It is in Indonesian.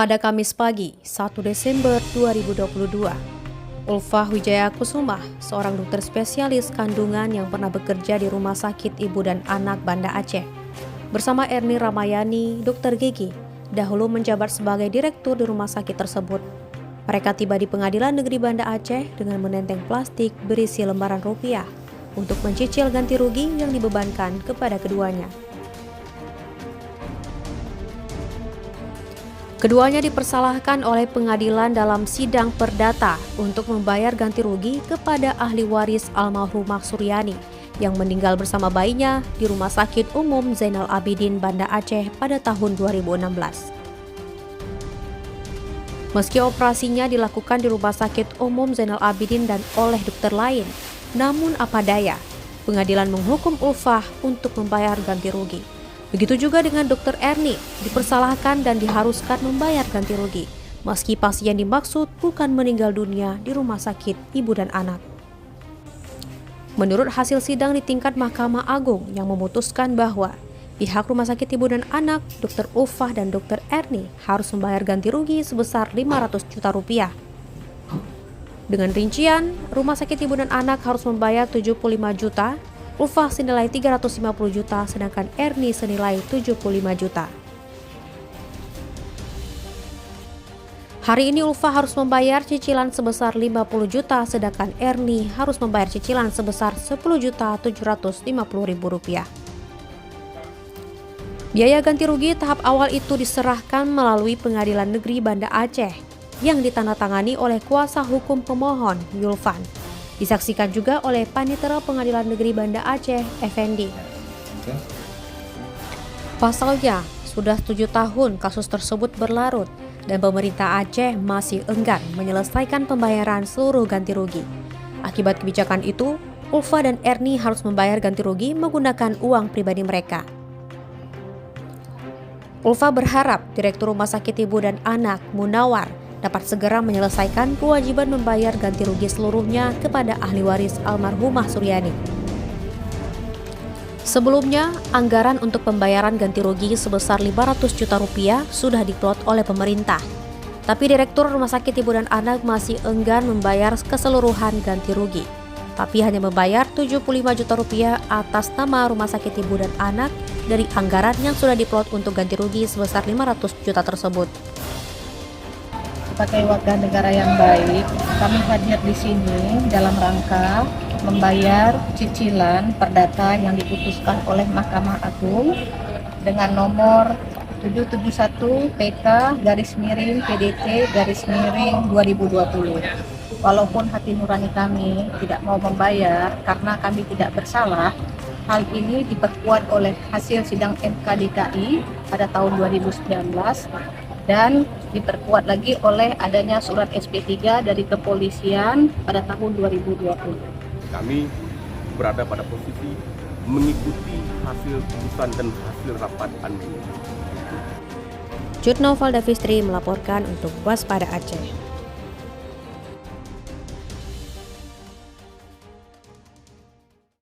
Pada Kamis pagi, 1 Desember 2022, Ulfah Wijaya Kusuma, seorang dokter spesialis kandungan yang pernah bekerja di Rumah Sakit Ibu dan Anak Banda Aceh, bersama Erni Ramayani, Dr. Gigi, dahulu menjabat sebagai direktur di rumah sakit tersebut. Mereka tiba di Pengadilan Negeri Banda Aceh dengan menenteng plastik berisi lembaran rupiah untuk mencicil ganti rugi yang dibebankan kepada keduanya. Keduanya dipersalahkan oleh pengadilan dalam sidang perdata untuk membayar ganti rugi kepada ahli waris almarhumah Suryani yang meninggal bersama bayinya di Rumah Sakit Umum Zainal Abidin Banda Aceh pada tahun 2016. Meski operasinya dilakukan di Rumah Sakit Umum Zainal Abidin dan oleh dokter lain, namun apa daya, pengadilan menghukum Ulfah untuk membayar ganti rugi. Begitu juga dengan Dr. Erni, dipersalahkan dan diharuskan membayar ganti rugi, meski pasien dimaksud bukan meninggal dunia di Rumah Sakit Ibu dan Anak. Menurut hasil sidang di tingkat Mahkamah Agung yang memutuskan bahwa pihak Rumah Sakit Ibu dan Anak, Dr. Ulfah dan Dr. Erni harus membayar ganti rugi sebesar 500 juta rupiah. Dengan rincian, Rumah Sakit Ibu dan Anak harus membayar 75 juta, Ulfah senilai 350 juta, sedangkan Erni senilai 75 juta. Hari ini Ulfah harus membayar cicilan sebesar 50 juta, sedangkan Erni harus membayar cicilan sebesar 10.750.000 rupiah. Biaya ganti rugi tahap awal itu diserahkan melalui Pengadilan Negeri Banda Aceh yang ditandatangani oleh kuasa hukum pemohon Yulfan. Disaksikan juga oleh Panitera Pengadilan Negeri Banda Aceh, Effendi. Pasalnya, sudah 7 tahun kasus tersebut berlarut dan pemerintah Aceh masih enggan menyelesaikan pembayaran seluruh ganti rugi. Akibat kebijakan itu, Ulfah dan Erni harus membayar ganti rugi menggunakan uang pribadi mereka. Ulfah berharap Direktur Rumah Sakit Ibu dan Anak, Munawar, dapat segera menyelesaikan kewajiban membayar ganti rugi seluruhnya kepada ahli waris almarhumah Suryani. Sebelumnya, anggaran untuk pembayaran ganti rugi sebesar 500 juta rupiah sudah diplot oleh pemerintah. Tapi Direktur Rumah Sakit Ibu dan Anak masih enggan membayar keseluruhan ganti rugi, tapi hanya membayar 75 juta rupiah atas nama Rumah Sakit Ibu dan Anak dari anggaran yang sudah diplot untuk ganti rugi sebesar 500 juta tersebut. Sebagai warga negara yang baik, kami hadir di sini dalam rangka membayar cicilan perdata yang diputuskan oleh Mahkamah Agung dengan nomor 771 PK/PDT/2020. Walaupun hati nurani kami tidak mau membayar karena kami tidak bersalah, hal ini diperkuat oleh hasil sidang MK DKI pada tahun 2019 dan diperkuat lagi oleh adanya surat SP3 dari kepolisian pada tahun 2020. Kami berada pada posisi mengikuti hasil putusan dan hasil rapat andil. Jurnal Valda Fistri melaporkan untuk Waspada Aceh.